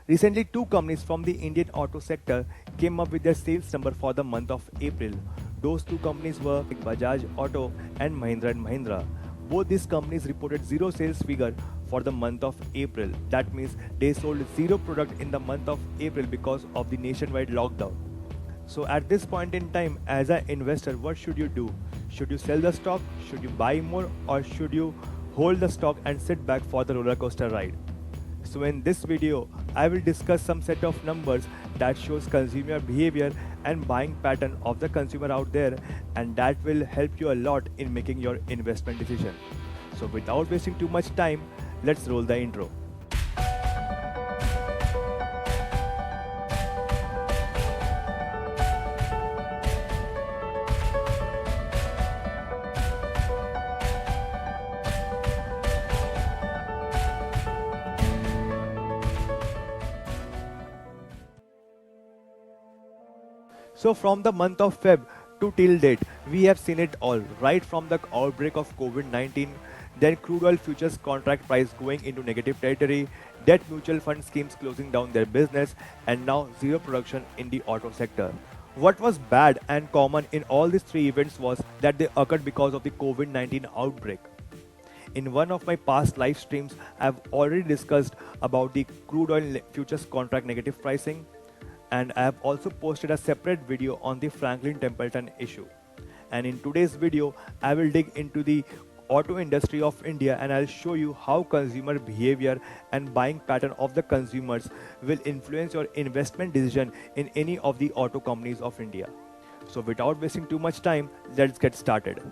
Recently, two companies from the Indian auto sector came up with their sales number for the month of April. Those two companies were Bajaj Auto and Mahindra. Both these companies reported zero sales figure for the month of April. That means they sold zero product in the month of April because of the nationwide lockdown. So at this point in time, as an investor, what should you do? Should you sell the stock? Should you buy more? Or should you hold the stock and sit back for the roller coaster ride? So in this video, I will discuss some set of numbers that shows consumer behavior and buying pattern of the consumer out there, and that will help you a lot in making your investment decision. So without wasting too much time, let's roll the intro. So from the month of Feb to till date, we have seen it all, right from the outbreak of COVID-19, then crude oil futures contract price going into negative territory, debt mutual fund schemes closing down their business, and now zero production in the auto sector. What was bad and common in all these three events was that they occurred because of the COVID-19 outbreak. In one of my past live streams, I've already discussed about the crude oil futures contract negative pricing, and I have also posted a separate video on the Franklin Templeton issue. And in today's video, I will dig into the auto industry of India and I'll show you how consumer behavior and buying pattern of the consumers will influence your investment decision in any of the auto companies of India. So without wasting too much time, let's get started.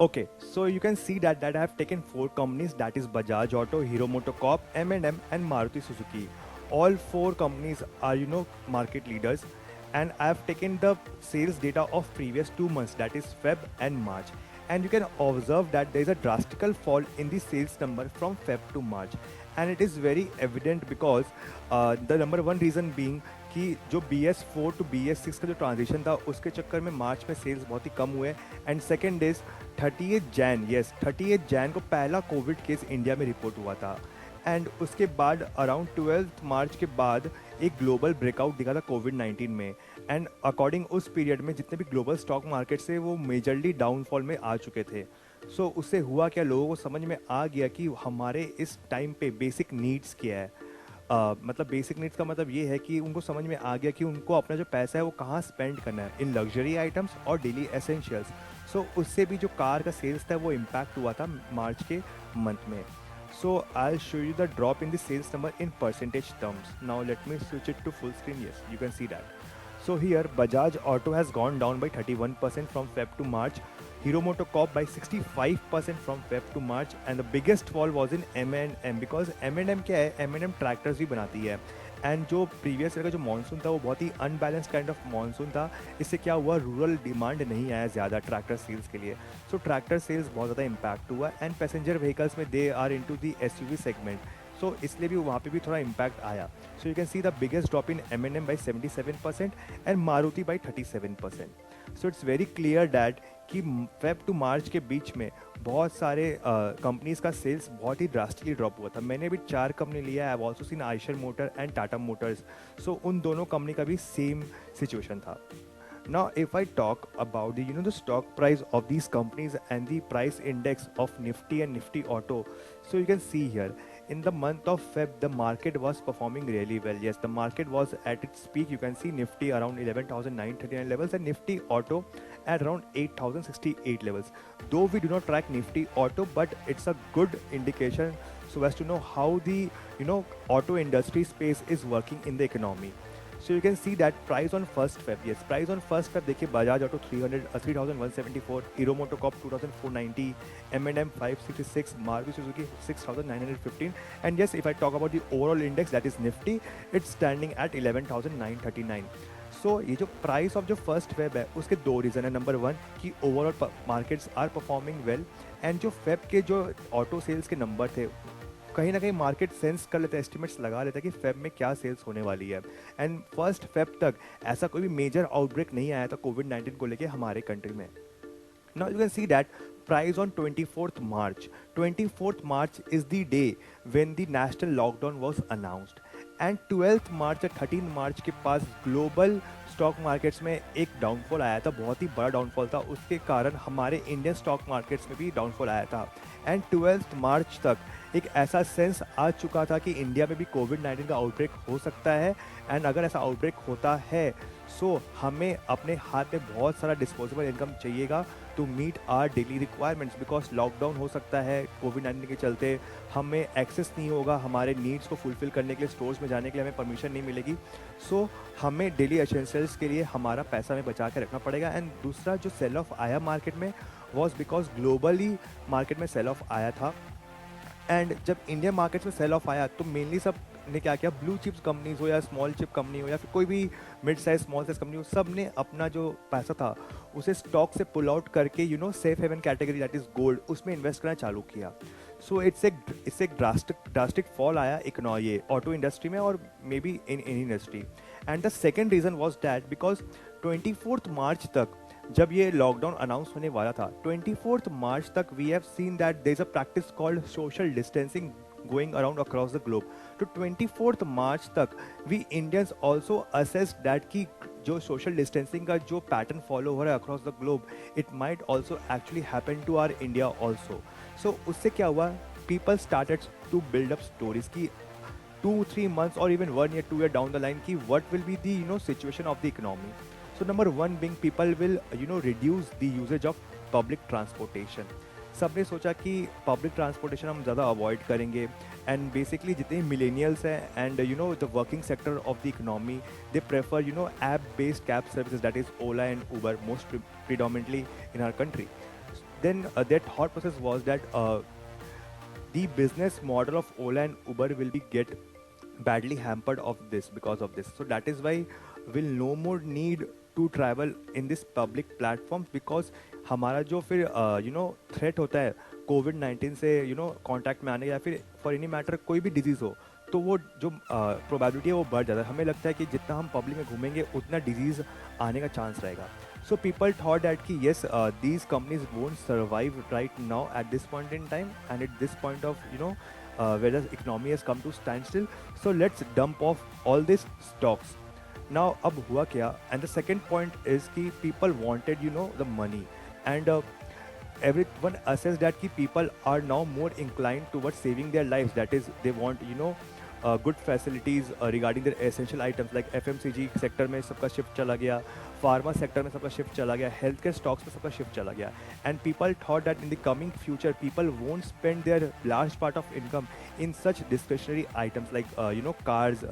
Okay, so you can see that I have taken four companies, that is Bajaj Auto, Hero MotoCorp, M&M and Maruti Suzuki. All four companies are market leaders, and I have taken the sales data of previous 2 months, that is Feb and March, and you can observe that there is a drastical fall in the sales number from Feb to March, and it is very evident because the number one reason being कि जो BS4 to BS6 का जो transition था उसके चक्कर में मार्च में sales बहुत ही कम हुए, एंड सेकेंड इज 30 जैन को पहला कोविड केस इंडिया में रिपोर्ट हुआ था, एंड उसके बाद अराउंड 12 मार्च के बाद एक ग्लोबल ब्रेकआउट दिखा था कोविड-19 में, एंड अकॉर्डिंग उस पीरियड में जितने भी ग्लोबल स्टॉक मार्केट से वो मेजरली डाउनफॉल में आ चुके थे. सो उससे हुआ क्या, लोगों को समझ में आ गया कि हमारे इस टाइम पे बेसिक नीड्स क्या है. मतलब बेसिक नीड्स का मतलब ये है कि उनको समझ में आ गया कि उनको अपना जो पैसा है वो कहाँ स्पेंड करना है, इन लग्जरी आइटम्स और डेली एसेंशियल्स. सो उससे भी जो कार का सेल्स था वो इम्पैक्ट हुआ था मार्च के मंथ में. So I'll show you the drop in the sales number in percentage terms. Now let me switch it to full screen. Yes, you can see that. So here Bajaj Auto has gone down by 31% from Feb to March. Hero MotoCorp by 65% from Feb to March, and the biggest fall was in M&M because M&M क्या है, M&M tractors भी बनाती है, and जो previous year का जो monsoon था वो बहुत ही अनबैलेंस्ड काइंड ऑफ मानसून था. इससे क्या हुआ, रूरल डिमांड नहीं आया ज़्यादा ट्रैक्टर सेल्स के लिए, सो ट्रैक्टर सेल्स बहुत ज़्यादा इम्पैक्ट हुआ, एंड पैसेंजर व्हीकल्स में they are into the SUV segment, so इसलिए भी वहाँ पे भी थोड़ा इम्पैक्ट आया. So you can see the biggest drop in M&M by 77% and Maruti by 37%. So it's very clear that कि फेब टू मार्च के बीच में बहुत सारे कंपनीज का सेल्स बहुत ही ड्रास्टिकली ड्रॉप हुआ था. मैंने भी 4 कंपनी लिया है, I have also seen Eicher Motor and Tata Motors. So उन दोनों कंपनी का भी सेम सिचुएशन था. Now, if I talk about the stock price of these companies and the price index of Nifty and Nifty Auto, so you can see here in the month of Feb the market was performing really well. Yes, the market was at its peak. You can see Nifty around 11,939 levels and Nifty Auto at around 8,068 levels. Though we do not track Nifty Auto, but it's a good indication so as to know how the auto industry space is working in the economy. So you can see that price on 1st Feb, yes, price on 1st Feb देखिए Bajaj Auto 3,174, Hero MotoCorp 2,490, M&M 566, Maruti Suzuki 6,915, and yes, if I talk about the overall index that is Nifty, it's standing at 11,939. So ये जो price of जो first Feb है उसके दो reason है. Number one कि overall markets are performing well, and जो Feb के जो ऑटो सेल्स के नंबर थे कहीं ना कहीं मार्केट सेंस कर लेता है, एस्टिमेट्स लगा लेता है कि फेब में क्या सेल्स होने वाली है. एंड फर्स्ट फेब तक ऐसा कोई भी मेजर आउटब्रेक नहीं आया था कोविड-19 को लेके हमारे कंट्री में. Now you can see that price on 24th March. 24th March is the day when the national lockdown was announced. And 12th मार्च या 13 मार्च के पास ग्लोबल स्टॉक मार्केट्स में एक डाउनफॉल आया था, बहुत ही बड़ा डाउनफॉल था, उसके कारण हमारे इंडियन स्टॉक मार्केट्स में भी डाउनफॉल आया था। एंड 12th मार्च तक एक ऐसा सेंस आ चुका था कि इंडिया में भी कोविड-19 का आउटब्रेक हो सकता है। एंड अगर ऐसा आउटब्रेक होता है सो हमें अपने हाथ में बहुत सारा डिस्पोजेबल इनकम चाहिएगा to meet our daily requirements, because lockdown हो सकता है कोविड-19 के चलते, हमें एक्सेस नहीं होगा, हमारे नीड्स को फुलफिल करने के लिए स्टोर्स में जाने के लिए हमें परमिशन नहीं मिलेगी। सो हमें डेली एसेंशियल्स के लिए हमारा पैसा हमें बचा के रखना पड़ेगा। एंड दूसरा जो सेल ऑफ आया मार्केट में वॉज बिकॉज ग्लोबली मार्केट में सेल ऑफ आया था। एंड जब इंडियन मार्केट्स में सेल ऑफ आया तो मेनली सब ने क्या किया, ब्लू चिप्स कंपनीज हो या स्मॉल चिप कंपनी हो या फिर कोई भी mid size small size company हो, सब ने अपना जो पैसा था उसे स्टॉक से पुल आउट करके safe haven category that is gold, उसमें इन्वेस्ट करना चालू किया। सो इससे एक ड्रास्टिक फॉल आया ये ऑटो इंडस्ट्री में और may be in any industry. And the second reason was that because 24th March तक जब ये लॉकडाउन अनाउंस होने वाला था, 24th मार्च तक we have seen that there is a practice called social distancing going around across the globe. तो 24th March तक we Indians also assessed that कि जो social distancing का जो पैटर्न फॉलो हो रहा है across the globe, it might also actually happen to our India also. So उससे क्या हुआ, people started to build up stories कि 2-3 months or even 1 year 2 year down the line कि what will be the situation of the economy. So number one being people will reduce the usage of public transportation. सबने सोचा कि public transportation हम ज़्यादा avoid करेंगे। And basically जितने millennials हैं and the working sector of the economy, they prefer app based cab services that is Ola and Uber most predominantly in our country. Then their thought process was that the business model of Ola and Uber will be get badly hampered of this because of this. So that is why we'll no more need to travel in this public platforms because हमारा जो फिर threat होता है कोविड-19 से contact में आने या फिर फॉर एनी मैटर कोई भी डिजीज़ हो, तो वो जो प्रोबेबिलिटी है वो बढ़ जाता है। हमें लगता है कि जितना हम पब्लिक में घूमेंगे उतना डिजीज़ आने का चांस रहेगा। सो पीपल थॉट दैट कि yes these companies won't survive right now at this point in time and at this point of where the economy has come to standstill. So let's dump off all these stocks. Now अब हुआ क्या, and the second point is कि people wanted the money and everyone assessed that कि people are now more inclined towards saving their lives, that is they want good facilities regarding their essential items like FMCG sector में सबका shift चला गया, pharma sector में सबका shift चला गया, health care stocks में सबका शिफ्ट चला गया। And people thought that in the coming future people won't spend their large part of income in such discretionary items like cars,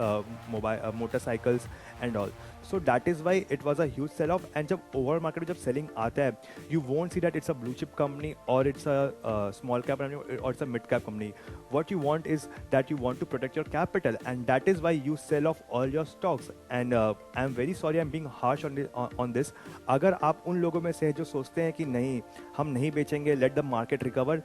mobile, motorcycles and all. So that is why it was a huge sell off. And जब over market में जब selling आता है you won't see that it's a blue chip company और it's a small cap company और it's a mid cap company. What you want is that you want to protect your capital and that is why you sell off all your stocks and I'm very sorry I'm being harsh on this। अगर आप उन लोगों में से जो सोचते हैं कि नहीं हम नहीं बेचेंगे, let the market recover,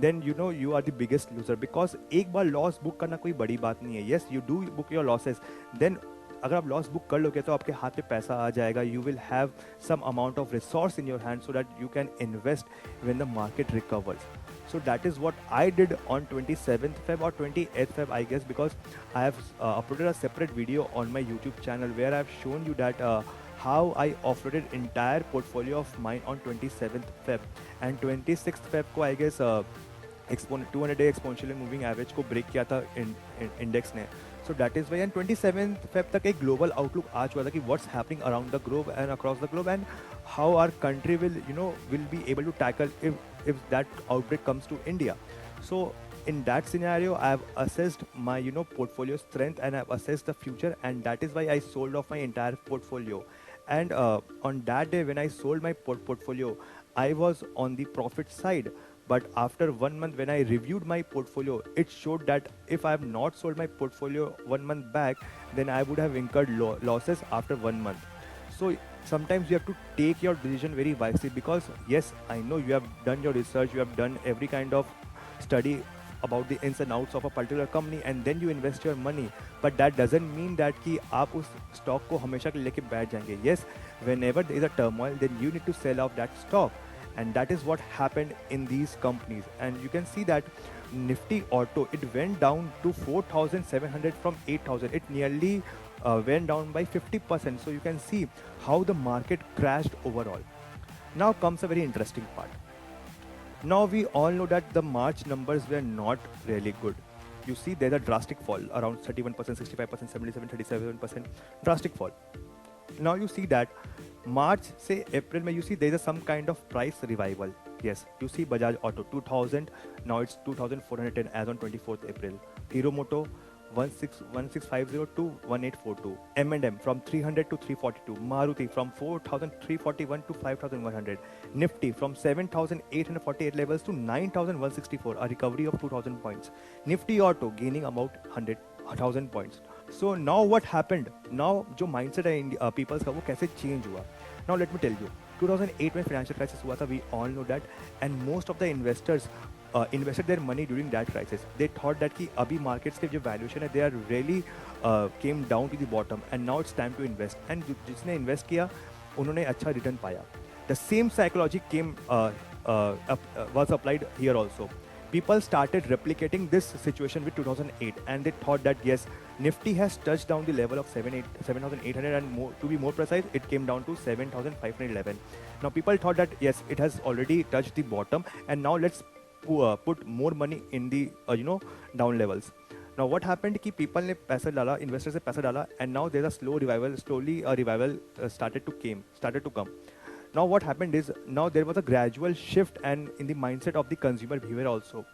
then you are the biggest loser because एक बार लॉस बुक करना कोई बड़ी बात नहीं है। yes you do book your losses, then अगर आप लॉस बुक कर लोगे तो आपके हाथ में पैसा आ जाएगा, you will have some amount of resource in your hand so that you can invest when the market recovers. So that is what I did on 27th Feb or 28th Feb I guess, because I have uploaded a separate video on my YouTube channel where I have shown you that how I offloaded entire portfolio of mine on 27th Feb and 26th Feb को I guess 200 day exponential moving average को break किया था index ने। So that is why and 27th Feb तक एक global outlook आ चुका था कि what's happening around the globe and across the globe and how our country will will be able to tackle if that outbreak comes to India. So in that scenario I have assessed my portfolio strength and I have assessed the future and that is why I sold off my entire portfolio. And on that day when I sold my portfolio I was on the profit side. But after 1 month when I reviewed my portfolio, it showed that if I have not sold my portfolio 1 month back, then I would have incurred losses after 1 month. So sometimes you have to take your decision very wisely because yes, I know you have done your research, you have done every kind of study about the ins and outs of a particular company and then you invest your money, but that doesn't mean that कि आप उस stock को हमेशा के लिए लेके बैठ जाएंगे। Yes, whenever there is a turmoil, then you need to sell off that stock. and that is what happened in these companies. And you can see that Nifty Auto, it went down to 4,700 from 8,000. It nearly went down by 50%. So you can see how the market crashed overall. Now comes a very interesting part. Now we all know that the March numbers were not really good. You see there's a drastic fall around 31%, 65%, 77, 37%, drastic fall. Now you see that March say April may you see there is some kind of price revival. Yes, you see Bajaj Auto 2000, now it's 2410 as on 24th April. Hero Moto 1650 to 1842. M&M from 300 to 342. Maruti from 4341 to 5100. Nifty from 7848 levels to 9164, a recovery of 2000 points. Nifty Auto gaining about 1,000 points. So now what happened? Now जो mindset है people's का वो कैसे change हुआ? Now let me tell you, 2008 में financial crisis हुआ था, we all know that, and most of the investors invested their money during that crisis. They thought that कि अभी markets के जो valuation है, they are really came down to the bottom, and now it's time to invest. And जिसने invest किया, उन्होंने अच्छा return पाया. The same psychology was applied here also. People started replicating this situation with 2008, and they thought that yes, Nifty has touched down the level of 7,800, and more, to be more precise, it came down to 7,511. Now people thought that yes, it has already touched the bottom, and now let's put more money in the down levels. Now what happened कि people ने पैसा डाला, investors ने पैसा डाला, and now there's a slowly a revival started to come. Now what happened is, now there was a gradual shift and in the mindset of the consumer behavior also.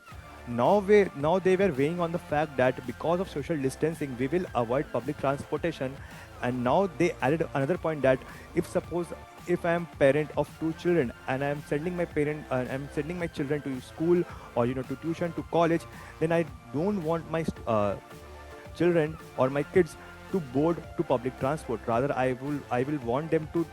Now they were weighing on the fact that because of social distancing, we will avoid public transportation. And now they added another point that if I am parent of 2 children and I am sending my children to school or to tuition, to college, then I don't want my children or my kids to board to public transport. Rather, I will want them to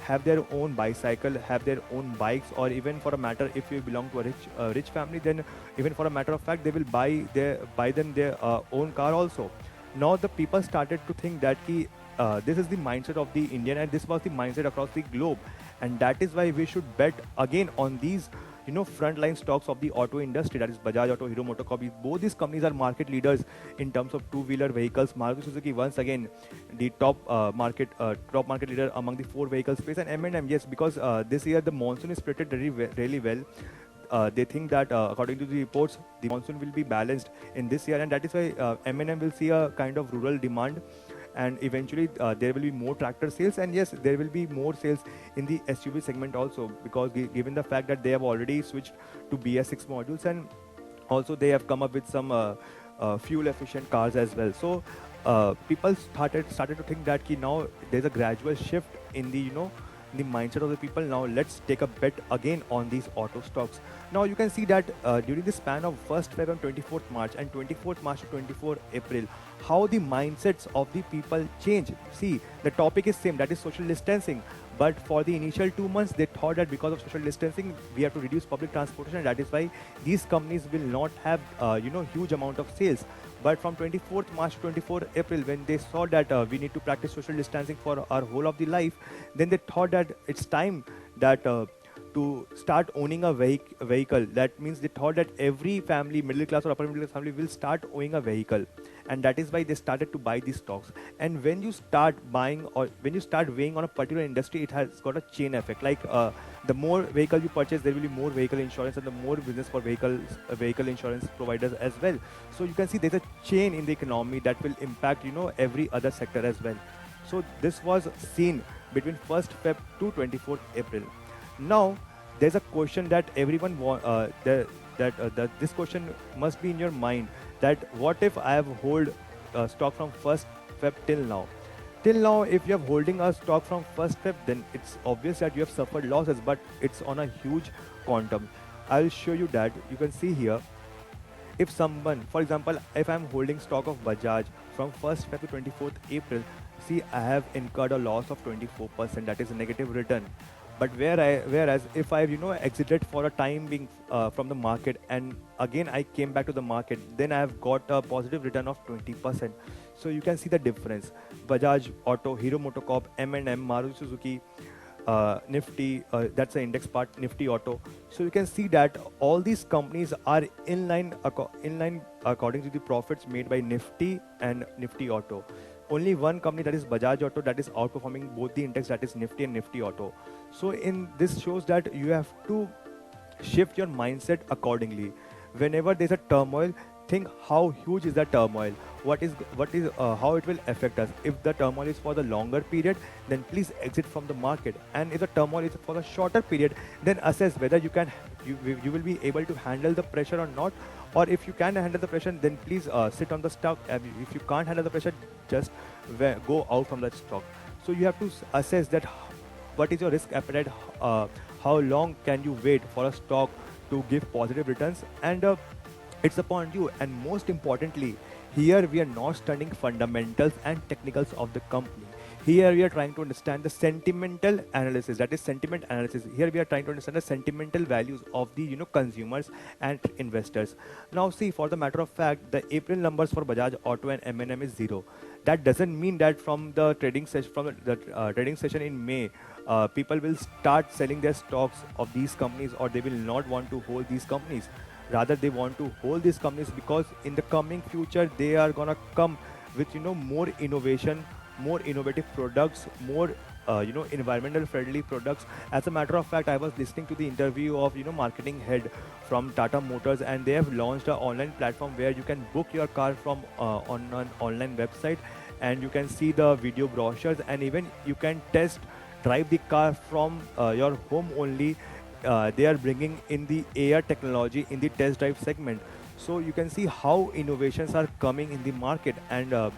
have their own bicycle, have their own bikes, or even for a matter, if you belong to a rich family, then even for a matter of fact, they will buy them their own car also. Now the people started to think that this is the mindset of the Indian, and this was the mindset across the globe, and that is why we should bet again on these frontline stocks of the auto industry, that is Bajaj Auto, Hero MotoCorp. Both these companies are market leaders in terms of two-wheeler vehicles. Maruti Suzuki once again the top market leader among the 4 vehicle space, and M&M, yes, because this year the monsoon is predicted really well. They think that according to the reports, the monsoon will be balanced in this year, and that is why M&M will see a kind of rural demand, and eventually there will be more tractor sales, and yes, there will be more sales in the SUV segment also, because given the fact that they have already switched to BS6 modules, and also they have come up with some fuel efficient cars as well. So people started to think that now there's a gradual shift in the the mindset of the people. Now let's take a bet again on these auto stocks. Now you can see that during the span of 1st Feb and 24th March and 24th March to 24th April, how the mindsets of the people change. See, the topic is same, that is social distancing. But for the initial 2 months, they thought that because of social distancing, we have to reduce public transportation, and that is why these companies will not have huge amount of sales. But from 24th March to 24th April, when they saw that we need to practice social distancing for our whole of the life, then they thought that it's time that to start owning a vehicle. That means they thought that every family, middle class or upper middle class family, will start owning a vehicle, and that is why they started to buy these stocks. And when you start buying or when you start weighing on a particular industry, it has got a chain effect. Like the more vehicle you purchase, there will be more vehicle insurance, and the more business for vehicle insurance providers as well. So you can see there's a chain in the economy that will impact every other sector as well. So this was seen between 1st Feb to 24th April. Now there's a question that everyone this question must be in your mind, that what if I have hold stock from 1st Feb till now? Till now, if you are holding a stock from 1st Feb, then it's obvious that you have suffered losses, but it's on a huge quantum. I'll show you that. You can see here, if someone, for example, if I'm holding stock of Bajaj from 1st Feb to 24th April, see, I have incurred a loss of 24%, that is a negative return. But whereas if I've exited for a time being from the market, and again I came back to the market, then I have got a positive return of 20%. So you can see the difference. Bajaj Auto, Hero MotoCorp, M&M, Maruti Suzuki, Nifty, that's the index part, Nifty Auto. So you can see that all these companies are in line according to the profits made by Nifty and Nifty Auto. Only one company, that is Bajaj Auto, that is outperforming both the index, that is Nifty and Nifty Auto. So in this shows that you have to shift your mindset accordingly. Whenever there's a turmoil, think how huge is that turmoil, what is how it will affect us. If the turmoil is for the longer period, then please exit from the market, and if the turmoil is for the shorter period, then assess whether you will be able to handle the pressure or not. Or if you can handle the pressure, then please sit on the stock. And if you can't handle the pressure, just go out from that stock. So you have to assess that what is your risk appetite, how long can you wait for a stock to give positive returns, and it's upon you. And most importantly, here we are not studying fundamentals and technicals of the company. Here we are trying to understand the sentimental analysis, that is sentiment analysis. Here we are trying to understand the sentimental values of the consumers and investors. Now see, for the matter of fact, the April numbers for Bajaj Auto and M&M is zero. That doesn't mean that from the trading session, trading session in May, people will start selling their stocks of these companies, or they will not want to hold these companies. Rather, they want to hold these companies because in the coming future they are gonna come with more innovation, more innovative products, more environmental friendly products. As a matter of fact, I was listening to the interview of marketing head from Tata Motors, and they have launched an online platform where you can book your car from on an online website, and you can see the video brochures, and even you can test drive the car from your home only. They are bringing in the AR technology in the test drive segment. So you can see how innovations are coming in the market, and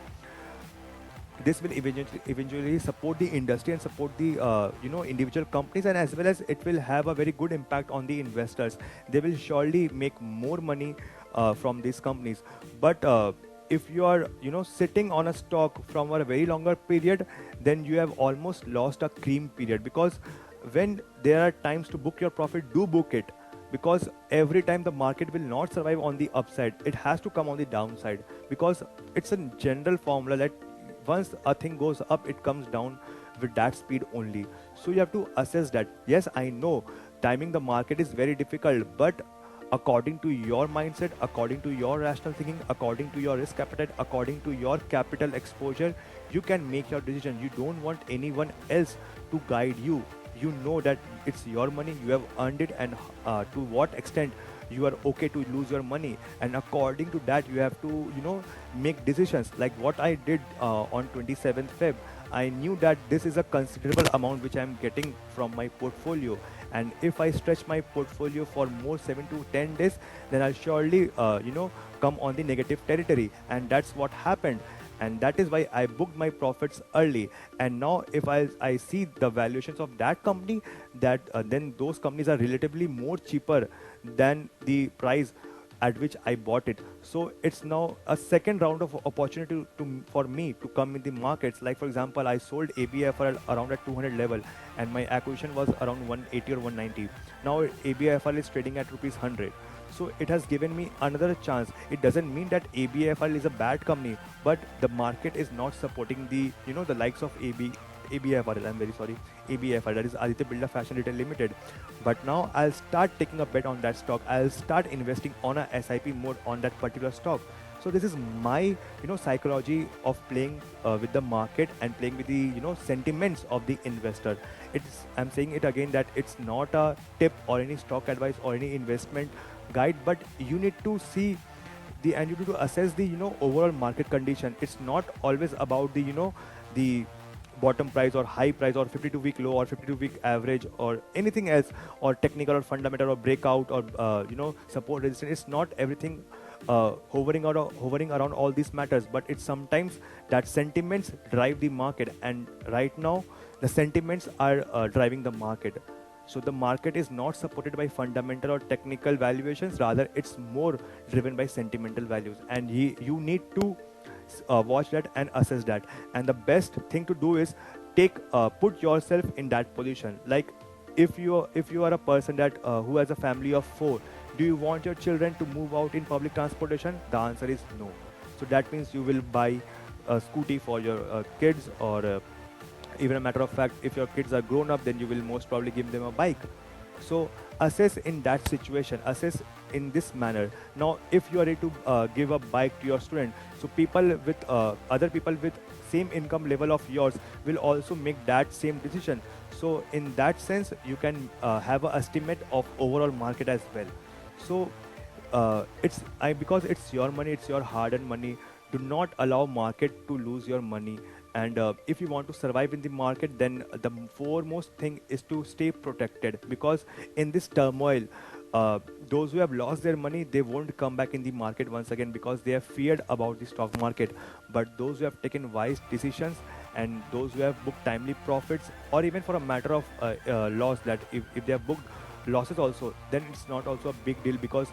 this will eventually support the industry and support the individual companies, and as well as it will have a very good impact on the investors. They will surely make more money from these companies. But if you are sitting on a stock from a very longer period, then you have almost lost a cream period, because when there are times to book your profit, do book it, because every time the market will not survive on the upside, it has to come on the downside, because it's a general formula that once a thing goes up, it comes down with that speed only. So you have to assess that. Yes, I know timing the market is very difficult, but according to your mindset, according to your rational thinking, according to your risk appetite, according to your capital exposure, you can make your decision. You don't want anyone else to guide you. You know that it's your money, you have earned it, and to what extent you are okay to lose your money, and according to that you have to make decisions. Like what I did on 27th Feb, I knew that this is a considerable amount which I am getting from my portfolio, and if I stretch my portfolio for more 7 to 10 days, then I'll surely come on the negative territory. And that's what happened, and that is why I booked my profits early. And now if I see the valuations of that company, that then those companies are relatively more cheaper than the price at which I bought it. So it's now a second round of opportunity for me to come in the markets. Like for example, I sold ABFR around at 200 level, and my acquisition was around 180 or 190. Now ABFR is trading at rupees 100. So it has given me another chance. It doesn't mean that ABFR is a bad company, but the market is not supporting the the likes of ABFR. I'm very sorry, ABFR, that is Aditya Birla Fashion Retail Limited. But now I'll start taking a bet on that stock. I'll start investing on a SIP mode on that particular stock. So this is my psychology of playing with the market and playing with the sentiments of the investor. I'm saying it again that it's not a tip or any stock advice or any investment guide, but you need to see and you need to assess the overall market condition. It's not always about the the bottom price or high price or 52-week low or 52-week average or anything else, or technical or fundamental or breakout or support resistance. It's not everything hovering around all these matters, but it's sometimes that sentiments drive the market, and right now the sentiments are driving the market. So the market is not supported by fundamental or technical valuations, rather it's more driven by sentimental values, and you need to watch that and assess that. And the best thing to do is put yourself in that position. Like if you are a person that who has a family of 4, do you want your children to move out in public transportation? The answer is no. So that means you will buy a scooty for your kids, or Even a matter of fact, if your kids are grown up, then you will most probably give them a bike. So assess in that situation, assess in this manner. Now if you are ready to give a bike to your student, so people with other people with same income level of yours will also make that same decision. So in that sense you can have an estimate of overall market as well. So because it's your money, it's your hard-earned money. Do not allow market to lose your money. And if you want to survive in the market, then the foremost thing is to stay protected, because in this turmoil, those who have lost their money, they won't come back in the market once again because they have feared about the stock market. But those who have taken wise decisions, and those who have booked timely profits, or even for a matter of loss, that if they have booked losses also, then it's not also a big deal, because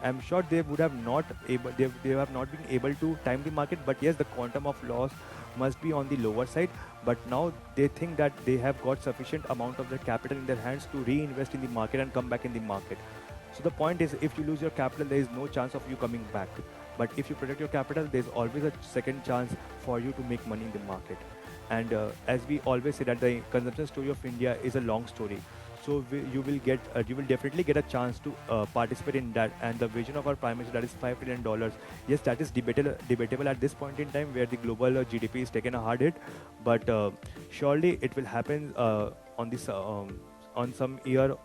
I'm sure they would have not able they have not been able to time the market. But yes, the quantum of loss must be on the lower side. But now they think that they have got sufficient amount of their capital in their hands to reinvest in the market and come back in the market. So the point is, if you lose your capital, there is no chance of you coming back. But if you protect your capital, there's always a second chance for you to make money in the market. And as we always say, that the consumption story of India is a long story. So you will definitely get a chance to participate in that. And the vision of our prime minister, that is $5 trillion. Yes, that is debatable at this point in time, where the global GDP is taken a hard hit. But surely it will happen on some year,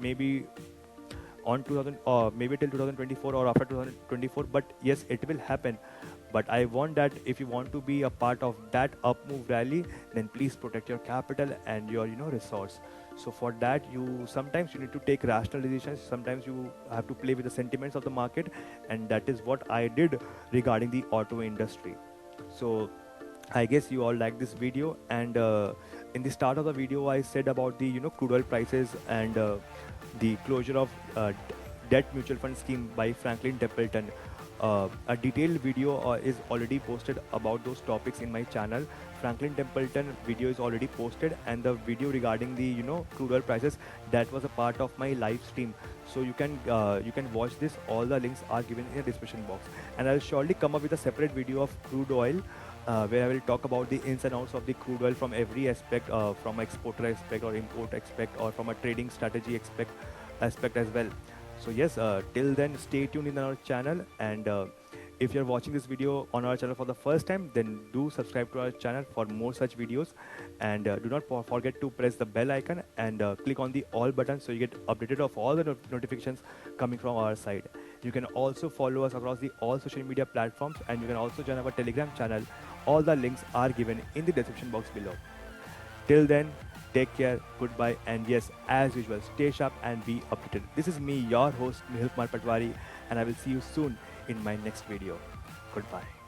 maybe on 2000, maybe till 2024 or after 2024. But yes, it will happen. But I want that if you want to be a part of that up move rally, then please protect your capital and your resource. So for that, sometimes you need to take rational decisions. Sometimes you have to play with the sentiments of the market, and that is what I did regarding the auto industry. So I guess you all like this video. And in the start of the video, I said about the crude oil prices and the closure of debt mutual fund scheme by Franklin Templeton. A detailed video is already posted about those topics in my channel. Franklin Templeton video is already posted, and the video regarding the crude oil prices, that was a part of my live stream. So you can watch this. All the links are given in the description box, and I'll surely come up with a separate video of crude oil, where I will talk about the ins and outs of the crude oil from every aspect, from exporter aspect or import aspect, or from a trading strategy aspect as well. So yes, till then, stay tuned in our channel. And if you're watching this video on our channel for the first time, then do subscribe to our channel for more such videos. And do not forget to press the bell icon and click on the all button, so you get updated of all the notifications coming from our side. You can also follow us across the all social media platforms, and you can also join our Telegram channel. All the links are given in the description box below. Till then, take care, goodbye, and yes, as usual, stay sharp and be updated. This is me, your host, Nihal Kumar Patwari, and I will see you soon in my next video. Goodbye.